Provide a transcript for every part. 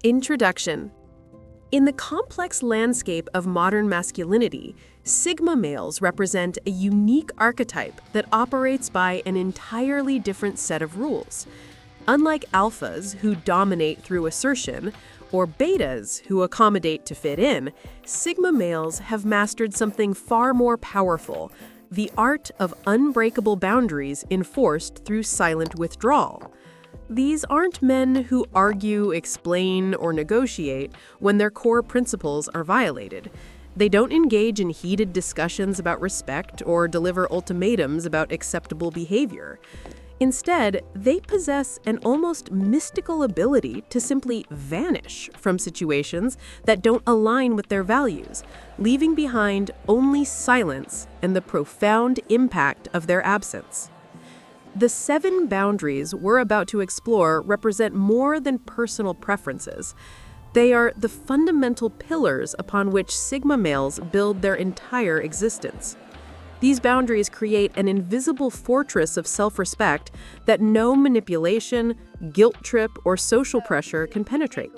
Introduction. In the complex landscape of modern masculinity, Sigma males represent a unique archetype that operates by an entirely different set of rules. Unlike alphas, who dominate through assertion, or betas, who accommodate to fit in, Sigma males have mastered something far more powerful: the art of unbreakable boundaries enforced through silent withdrawal. These aren't men who argue, explain, or negotiate when their core principles are violated. They don't engage in heated discussions about respect or deliver ultimatums about acceptable behavior. Instead, they possess an almost mystical ability to simply vanish from situations that don't align with their values, leaving behind only silence and the profound impact of their absence. The 7 boundaries we're about to explore represent more than personal preferences. They are the fundamental pillars upon which Sigma males build their entire existence. These boundaries create an invisible fortress of self-respect that no manipulation, guilt trip, or social pressure can penetrate.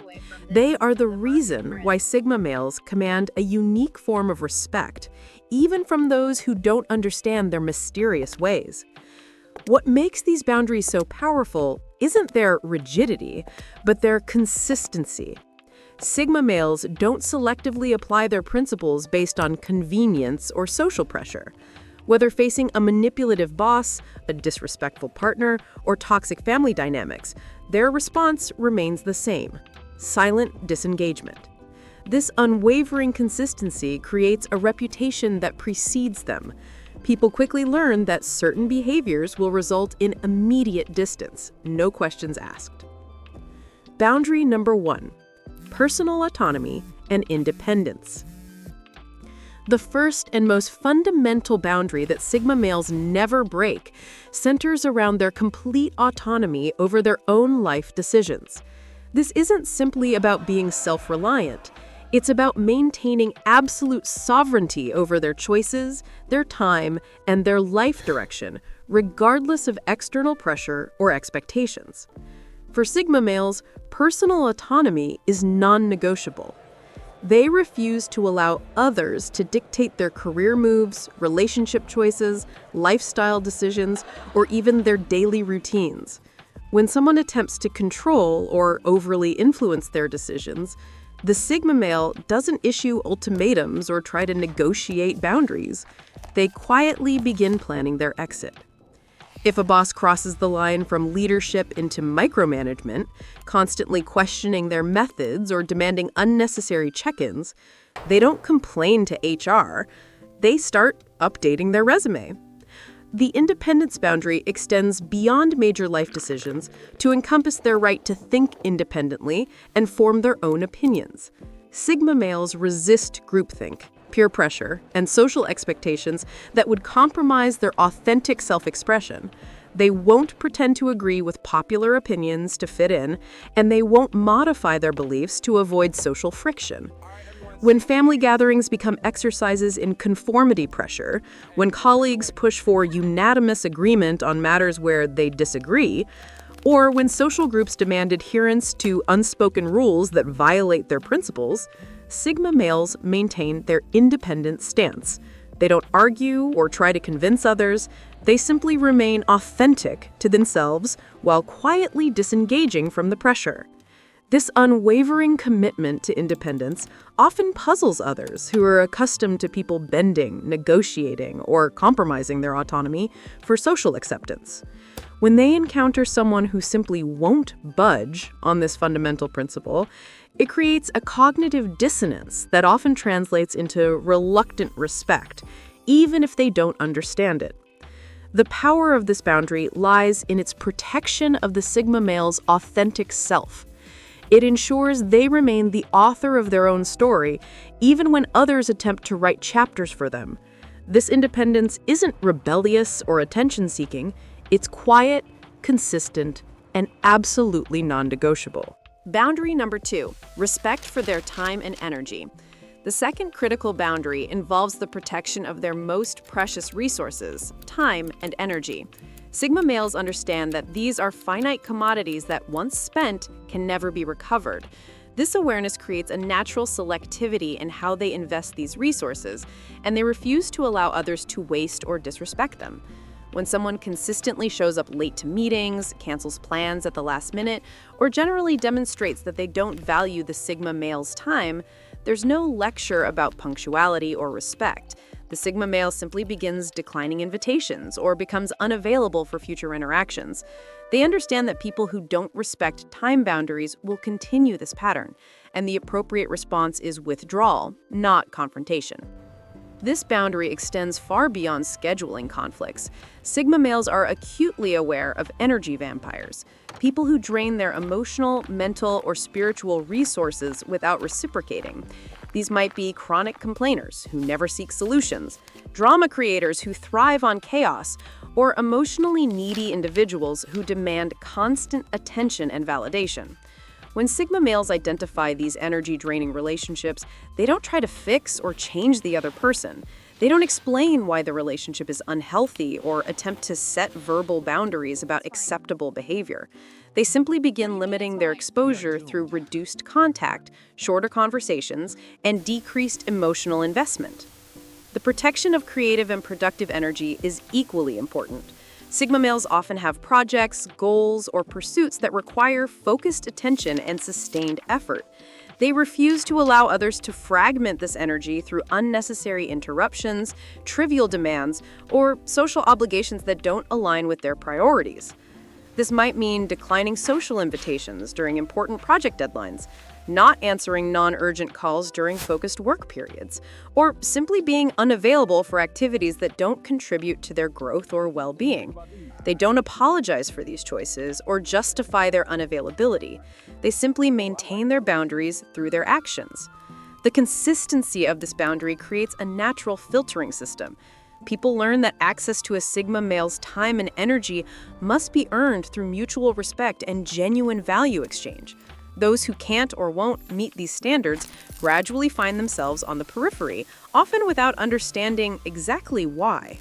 They are the reason why Sigma males command a unique form of respect, even from those who don't understand their mysterious ways. What makes these boundaries so powerful isn't their rigidity, but their consistency. Sigma males don't selectively apply their principles based on convenience or social pressure. Whether facing a manipulative boss, a disrespectful partner, or toxic family dynamics, their response remains the same: silent disengagement. This unwavering consistency creates a reputation that precedes them. People quickly learn that certain behaviors will result in immediate distance, no questions asked. Boundary number 1: personal autonomy and independence. The first and most fundamental boundary that Sigma males never break centers around their complete autonomy over their own life decisions. This isn't simply about being self-reliant. It's about maintaining absolute sovereignty over their choices, their time, and their life direction, regardless of external pressure or expectations. For Sigma males, personal autonomy is non-negotiable. They refuse to allow others to dictate their career moves, relationship choices, lifestyle decisions, or even their daily routines. When someone attempts to control or overly influence their decisions, the Sigma male doesn't issue ultimatums or try to negotiate boundaries. They quietly begin planning their exit. If a boss crosses the line from leadership into micromanagement, constantly questioning their methods or demanding unnecessary check-ins, they don't complain to HR. They start updating their resume. The independence boundary extends beyond major life decisions to encompass their right to think independently and form their own opinions. Sigma males resist groupthink, peer pressure, and social expectations that would compromise their authentic self-expression. They won't pretend to agree with popular opinions to fit in, and they won't modify their beliefs to avoid social friction. When family gatherings become exercises in conformity pressure, when colleagues push for unanimous agreement on matters where they disagree, or when social groups demand adherence to unspoken rules that violate their principles, Sigma males maintain their independent stance. They don't argue or try to convince others. They simply remain authentic to themselves while quietly disengaging from the pressure. This unwavering commitment to independence often puzzles others who are accustomed to people bending, negotiating, or compromising their autonomy for social acceptance. When they encounter someone who simply won't budge on this fundamental principle, it creates a cognitive dissonance that often translates into reluctant respect, even if they don't understand it. The power of this boundary lies in its protection of the Sigma male's authentic self. It ensures they remain the author of their own story, even when others attempt to write chapters for them. This independence isn't rebellious or attention-seeking. It's quiet, consistent, and absolutely non-negotiable. Boundary number 2: respect for their time and energy. The second critical boundary involves the protection of their most precious resources, time and energy. Sigma males understand that these are finite commodities that, once spent, can never be recovered. This awareness creates a natural selectivity in how they invest these resources, and they refuse to allow others to waste or disrespect them. When someone consistently shows up late to meetings, cancels plans at the last minute, or generally demonstrates that they don't value the Sigma male's time, there's no lecture about punctuality or respect. The Sigma male simply begins declining invitations or becomes unavailable for future interactions. They understand that people who don't respect time boundaries will continue this pattern, and the appropriate response is withdrawal, not confrontation. This boundary extends far beyond scheduling conflicts. Sigma males are acutely aware of energy vampires, people who drain their emotional, mental, or spiritual resources without reciprocating. These might be chronic complainers who never seek solutions, drama creators who thrive on chaos, or emotionally needy individuals who demand constant attention and validation. When Sigma males identify these energy-draining relationships, they don't try to fix or change the other person. They don't explain why the relationship is unhealthy or attempt to set verbal boundaries about acceptable behavior. They simply begin limiting their exposure through reduced contact, shorter conversations, and decreased emotional investment. The protection of creative and productive energy is equally important. Sigma males often have projects, goals, or pursuits that require focused attention and sustained effort. They refuse to allow others to fragment this energy through unnecessary interruptions, trivial demands, or social obligations that don't align with their priorities. This might mean declining social invitations during important project deadlines, not answering non-urgent calls during focused work periods, or simply being unavailable for activities that don't contribute to their growth or well-being. They don't apologize for these choices or justify their unavailability. They simply maintain their boundaries through their actions. The consistency of this boundary creates a natural filtering system. People learn that access to a Sigma male's time and energy must be earned through mutual respect and genuine value exchange. Those who can't or won't meet these standards gradually find themselves on the periphery, often without understanding exactly why.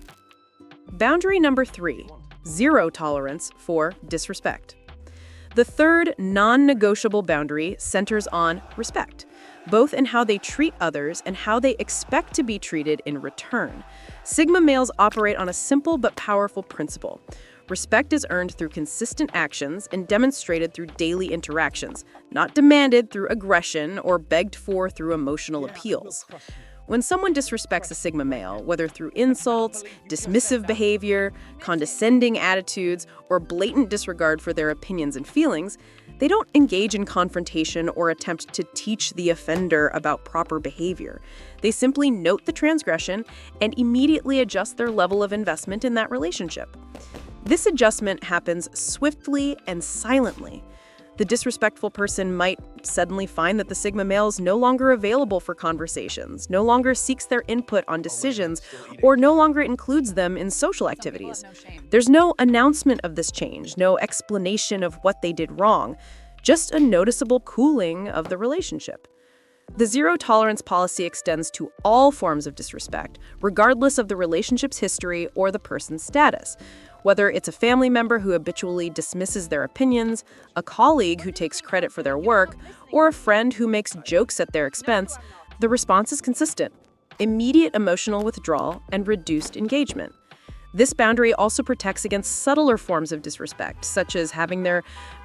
Boundary number 3, zero tolerance for disrespect. The third non-negotiable boundary centers on respect, both in how they treat others and how they expect to be treated in return. Sigma males operate on a simple but powerful principle. Respect is earned through consistent actions and demonstrated through daily interactions, not demanded through aggression or begged for through emotional appeals. When someone disrespects a Sigma male, whether through insults, dismissive behavior, condescending attitudes, or blatant disregard for their opinions and feelings, they don't engage in confrontation or attempt to teach the offender about proper behavior. They simply note the transgression and immediately adjust their level of investment in that relationship. This adjustment happens swiftly and silently. The disrespectful person might suddenly find that the Sigma male is no longer available for conversations, no longer seeks their input on decisions, or no longer includes them in social activities. There's no announcement of this change, no explanation of what they did wrong, just a noticeable cooling of the relationship. The zero tolerance policy extends to all forms of disrespect, regardless of the relationship's history or the person's status. Whether it's a family member who habitually dismisses their opinions, a colleague who takes credit for their work, or a friend who makes jokes at their expense, the response is consistent: immediate emotional withdrawal and reduced engagement. This boundary also protects against subtler forms of disrespect, such as having their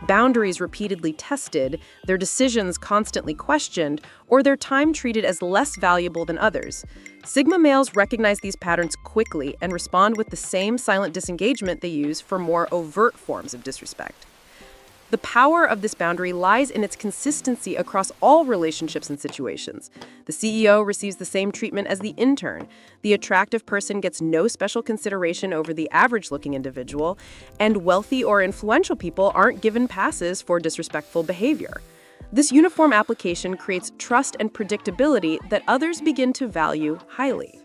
boundaries repeatedly tested, their decisions constantly questioned, or their time treated as less valuable than others. Sigma males recognize these patterns quickly and respond with the same silent disengagement they use for more overt forms of disrespect. The power of this boundary lies in its consistency across all relationships and situations. The CEO receives the same treatment as the intern. The attractive person gets no special consideration over the average-looking individual, and wealthy or influential people aren't given passes for disrespectful behavior. This uniform application creates trust and predictability that others begin to value highly.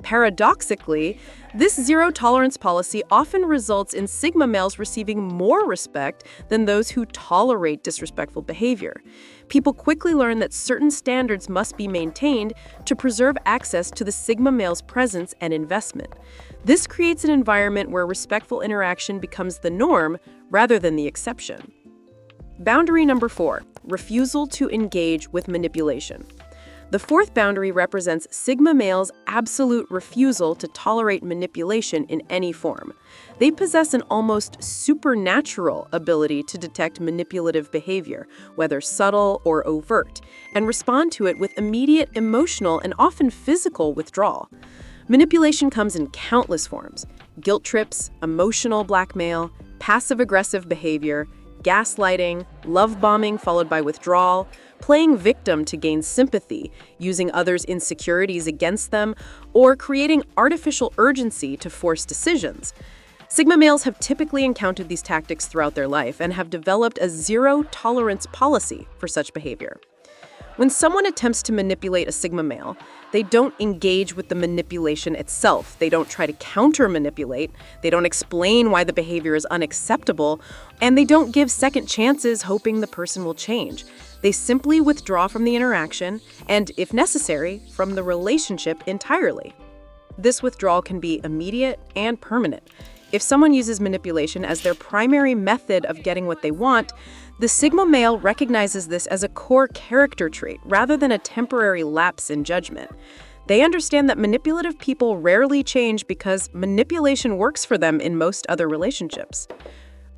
Paradoxically, this zero-tolerance policy often results in Sigma males receiving more respect than those who tolerate disrespectful behavior. People quickly learn that certain standards must be maintained to preserve access to the Sigma male's presence and investment. This creates an environment where respectful interaction becomes the norm rather than the exception. Boundary number 4, refusal to engage with manipulation. The fourth boundary represents Sigma males' absolute refusal to tolerate manipulation in any form. They possess an almost supernatural ability to detect manipulative behavior, whether subtle or overt, and respond to it with immediate emotional and often physical withdrawal. Manipulation comes in countless forms: guilt trips, emotional blackmail, passive-aggressive behavior, gaslighting, love bombing followed by withdrawal, playing victim to gain sympathy, using others' insecurities against them, or creating artificial urgency to force decisions. Sigma males have typically encountered these tactics throughout their life and have developed a zero-tolerance policy for such behavior. When someone attempts to manipulate a Sigma male, they don't engage with the manipulation itself. They don't try to counter-manipulate. They don't explain why the behavior is unacceptable, and they don't give second chances hoping the person will change. They simply withdraw from the interaction and, if necessary, from the relationship entirely. This withdrawal can be immediate and permanent. If someone uses manipulation as their primary method of getting what they want, the Sigma male recognizes this as a core character trait rather than a temporary lapse in judgment. They understand that manipulative people rarely change because manipulation works for them in most other relationships.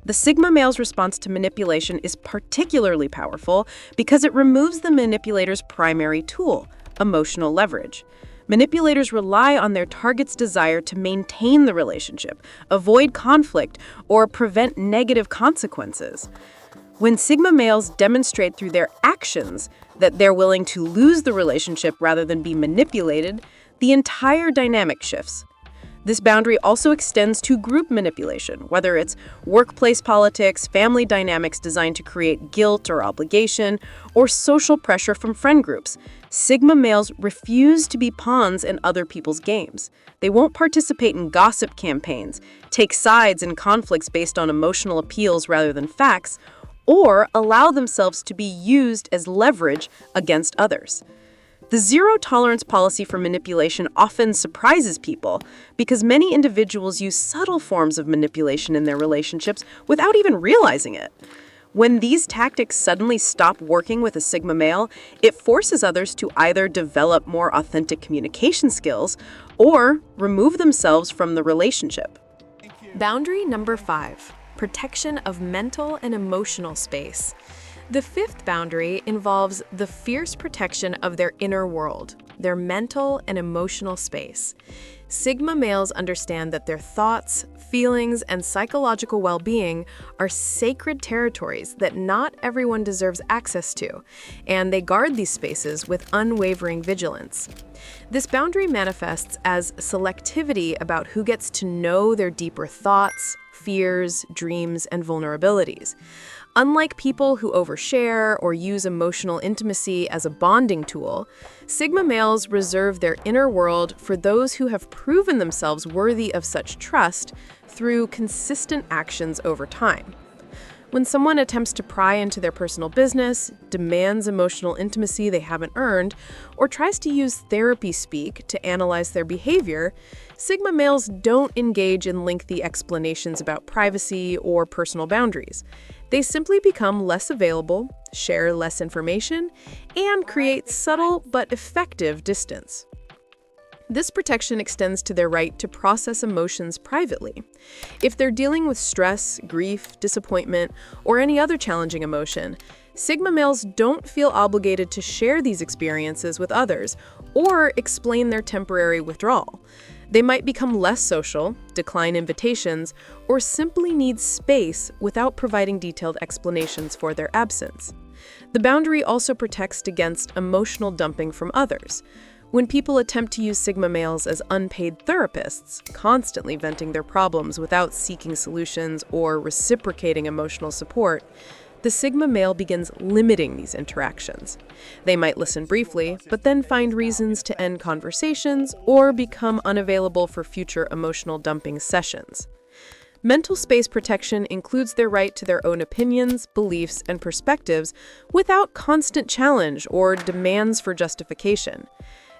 The Sigma male's response to manipulation is particularly powerful because it removes the manipulator's primary tool, emotional leverage. Manipulators rely on their target's desire to maintain the relationship, avoid conflict, or prevent negative consequences. When Sigma males demonstrate through their actions that they're willing to lose the relationship rather than be manipulated, the entire dynamic shifts. This boundary also extends to group manipulation, whether it's workplace politics, family dynamics designed to create guilt or obligation, or social pressure from friend groups. Sigma males refuse to be pawns in other people's games. They won't participate in gossip campaigns, take sides in conflicts based on emotional appeals rather than facts, or allow themselves to be used as leverage against others. The zero-tolerance policy for manipulation often surprises people because many individuals use subtle forms of manipulation in their relationships without even realizing it. When these tactics suddenly stop working with a Sigma male, it forces others to either develop more authentic communication skills or remove themselves from the relationship. Boundary number 5, protection of mental and emotional space. The fifth boundary involves the fierce protection of their inner world, their mental and emotional space. Sigma males understand that their thoughts, feelings, and psychological well-being are sacred territories that not everyone deserves access to, and they guard these spaces with unwavering vigilance. This boundary manifests as selectivity about who gets to know their deeper thoughts, fears, dreams, and vulnerabilities. Unlike people who overshare or use emotional intimacy as a bonding tool, Sigma males reserve their inner world for those who have proven themselves worthy of such trust through consistent actions over time. When someone attempts to pry into their personal business, demands emotional intimacy they haven't earned, or tries to use therapy speak to analyze their behavior, Sigma males don't engage in lengthy explanations about privacy or personal boundaries. They simply become less available, share less information, and create subtle but effective distance. This protection extends to their right to process emotions privately. If they're dealing with stress, grief, disappointment, or any other challenging emotion, Sigma males don't feel obligated to share these experiences with others or explain their temporary withdrawal. They might become less social, decline invitations, or simply need space without providing detailed explanations for their absence. The boundary also protects against emotional dumping from others. When people attempt to use Sigma males as unpaid therapists, constantly venting their problems without seeking solutions or reciprocating emotional support, the Sigma male begins limiting these interactions. They might listen briefly, but then find reasons to end conversations or become unavailable for future emotional dumping sessions. Mental space protection includes their right to their own opinions, beliefs, and perspectives without constant challenge or demands for justification.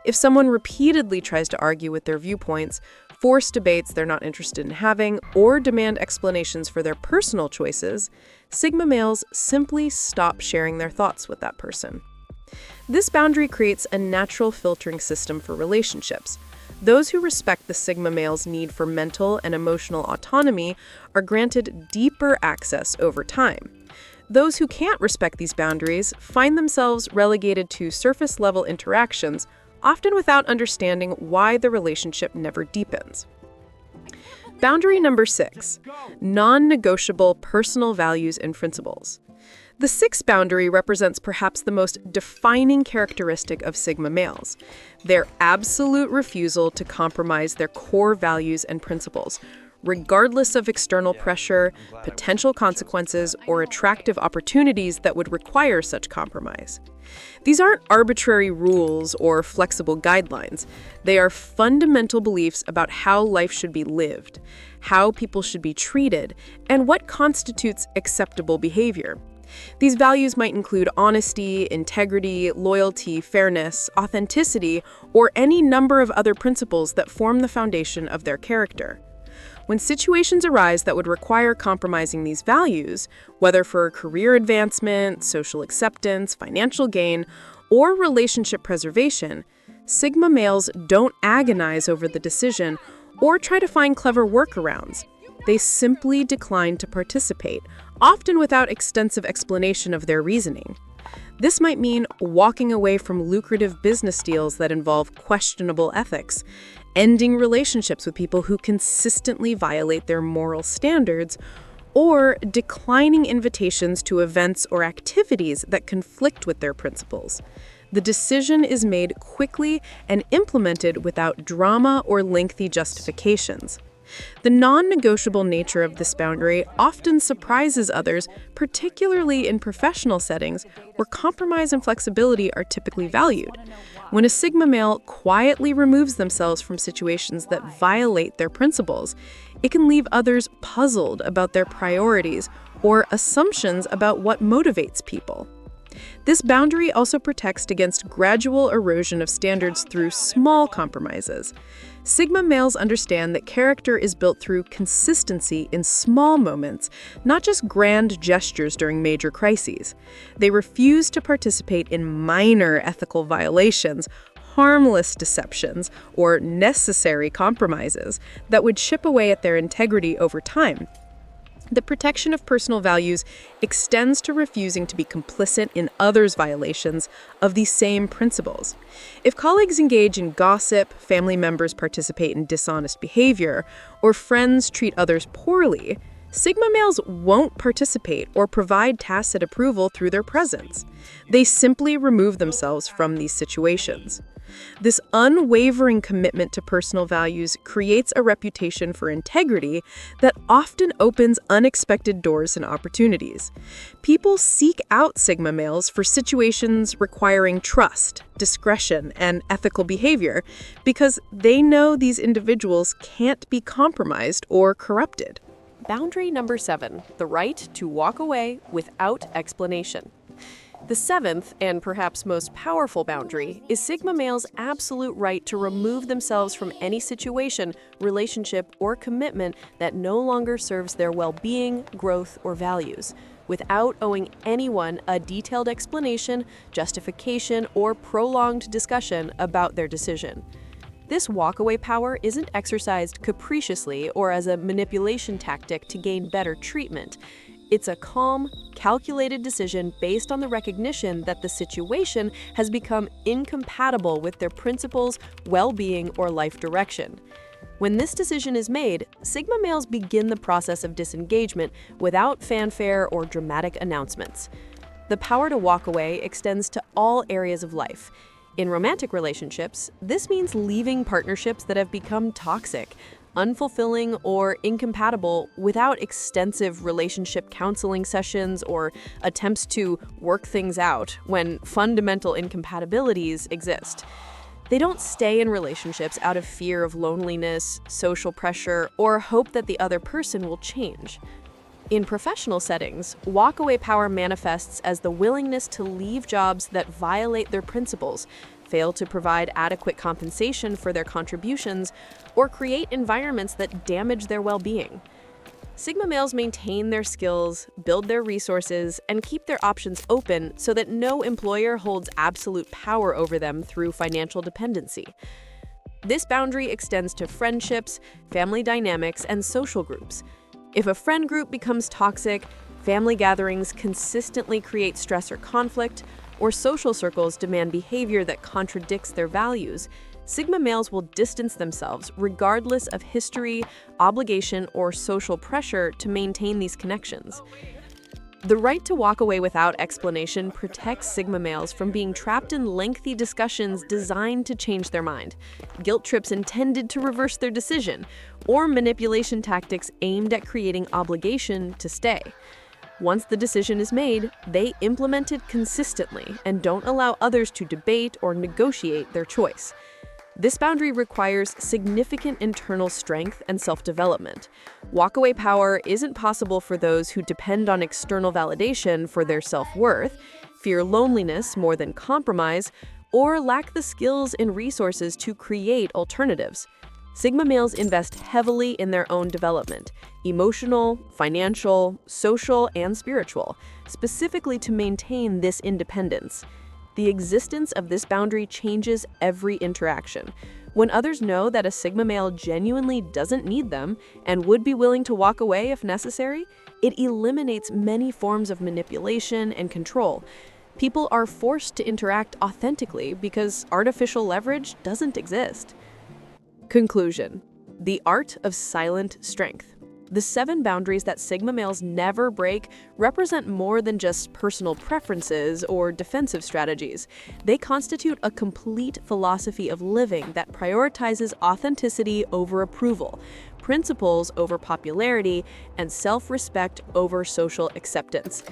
If someone repeatedly tries to argue with their viewpoints, force debates they're not interested in having, or demand explanations for their personal choices, Sigma males simply stop sharing their thoughts with that person. This boundary creates a natural filtering system for relationships. Those who respect the Sigma male's need for mental and emotional autonomy are granted deeper access over time. Those who can't respect these boundaries find themselves relegated to surface-level interactions, often without understanding why the relationship never deepens. Boundary number 6, non-negotiable personal values and principles. The sixth boundary represents perhaps the most defining characteristic of Sigma males: their absolute refusal to compromise their core values and principles, regardless of external pressure, potential consequences, or attractive opportunities that would require such compromise. These aren't arbitrary rules or flexible guidelines. They are fundamental beliefs about how life should be lived, how people should be treated, and what constitutes acceptable behavior. These values might include honesty, integrity, loyalty, fairness, authenticity, or any number of other principles that form the foundation of their character. When situations arise that would require compromising these values, whether for career advancement, social acceptance, financial gain, or relationship preservation, Sigma males don't agonize over the decision or try to find clever workarounds. They simply decline to participate, often without extensive explanation of their reasoning. This might mean walking away from lucrative business deals that involve questionable ethics, ending relationships with people who consistently violate their moral standards, or declining invitations to events or activities that conflict with their principles. The decision is made quickly and implemented without drama or lengthy justifications. The non-negotiable nature of this boundary often surprises others, particularly in professional settings where compromise and flexibility are typically valued. When a Sigma male quietly removes themselves from situations that violate their principles, it can leave others puzzled about their priorities or assumptions about what motivates people. This boundary also protects against gradual erosion of standards through small compromises. Sigma males understand that character is built through consistency in small moments, not just grand gestures during major crises. They refuse to participate in minor ethical violations, harmless deceptions, or necessary compromises that would chip away at their integrity over time. The protection of personal values extends to refusing to be complicit in others' violations of these same principles. If colleagues engage in gossip, family members participate in dishonest behavior, or friends treat others poorly, Sigma males won't participate or provide tacit approval through their presence. They simply remove themselves from these situations. This unwavering commitment to personal values creates a reputation for integrity that often opens unexpected doors and opportunities. People seek out Sigma males for situations requiring trust, discretion, and ethical behavior because they know these individuals can't be compromised or corrupted. Boundary number 7, the right to walk away without explanation. The seventh, and perhaps most powerful boundary, is Sigma males' absolute right to remove themselves from any situation, relationship, or commitment that no longer serves their well-being, growth, or values, without owing anyone a detailed explanation, justification, or prolonged discussion about their decision. This walkaway power isn't exercised capriciously or as a manipulation tactic to gain better treatment. It's a calm, calculated decision based on the recognition that the situation has become incompatible with their principles, well-being, or life direction. When this decision is made, Sigma males begin the process of disengagement without fanfare or dramatic announcements. The power to walk away extends to all areas of life. In romantic relationships, this means leaving partnerships that have become toxic, unfulfilling, or incompatible without extensive relationship counseling sessions or attempts to work things out when fundamental incompatibilities exist. They don't stay in relationships out of fear of loneliness, social pressure, or hope that the other person will change. In professional settings, walkaway power manifests as the willingness to leave jobs that violate their principles, fail to provide adequate compensation for their contributions, or create environments that damage their well-being. Sigma males maintain their skills, build their resources, and keep their options open so that no employer holds absolute power over them through financial dependency. This boundary extends to friendships, family dynamics, and social groups. If a friend group becomes toxic, family gatherings consistently create stress or conflict, or social circles demand behavior that contradicts their values, Sigma males will distance themselves regardless of history, obligation, or social pressure to maintain these connections. The right to walk away without explanation protects Sigma males from being trapped in lengthy discussions designed to change their mind, guilt trips intended to reverse their decision, or manipulation tactics aimed at creating obligation to stay. Once the decision is made, they implement it consistently and don't allow others to debate or negotiate their choice. This boundary requires significant internal strength and self-development. Walkaway power isn't possible for those who depend on external validation for their self-worth, fear loneliness more than compromise, or lack the skills and resources to create alternatives. Sigma males invest heavily in their own development, emotional, financial, social, and spiritual, specifically to maintain this independence. The existence of this boundary changes every interaction. When others know that a Sigma male genuinely doesn't need them and would be willing to walk away if necessary, it eliminates many forms of manipulation and control. People are forced to interact authentically because artificial leverage doesn't exist. Conclusion: the art of silent strength. The 7 boundaries that Sigma males never break represent more than just personal preferences or defensive strategies. They constitute a complete philosophy of living that prioritizes authenticity over approval, principles over popularity, and self-respect over social acceptance.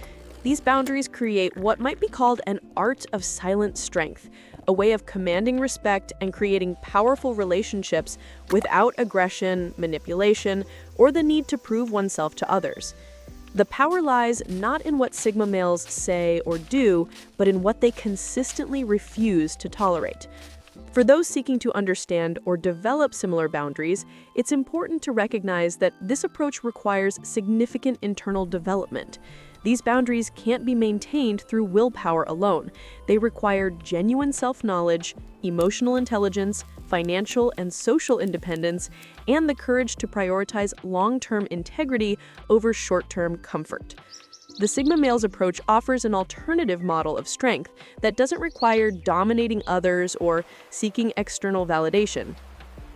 These boundaries create what might be called an art of silent strength, a way of commanding respect and creating powerful relationships without aggression, manipulation, or the need to prove oneself to others. The power lies not in what Sigma males say or do, but in what they consistently refuse to tolerate. For those seeking to understand or develop similar boundaries, it's important to recognize that this approach requires significant internal development. These boundaries can't be maintained through willpower alone. They require genuine self-knowledge, emotional intelligence, financial and social independence, and the courage to prioritize long-term integrity over short-term comfort. The Sigma male's approach offers an alternative model of strength that doesn't require dominating others or seeking external validation.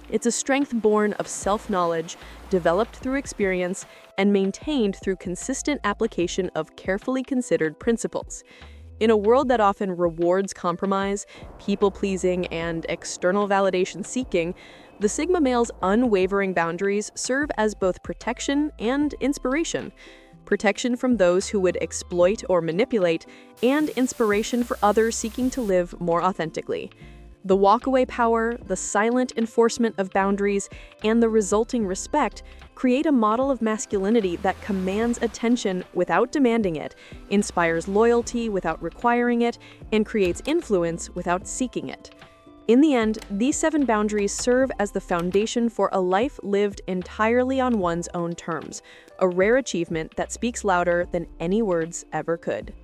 It's a strength born of self-knowledge, developed through experience, and maintained through consistent application of carefully considered principles. In a world that often rewards compromise, people-pleasing, and external validation seeking, the Sigma male's unwavering boundaries serve as both protection and inspiration. Protection from those who would exploit or manipulate, and inspiration for others seeking to live more authentically. The walkaway power, the silent enforcement of boundaries, and the resulting respect create a model of masculinity that commands attention without demanding it, inspires loyalty without requiring it, and creates influence without seeking it. In the end, these 7 boundaries serve as the foundation for a life lived entirely on one's own terms, a rare achievement that speaks louder than any words ever could.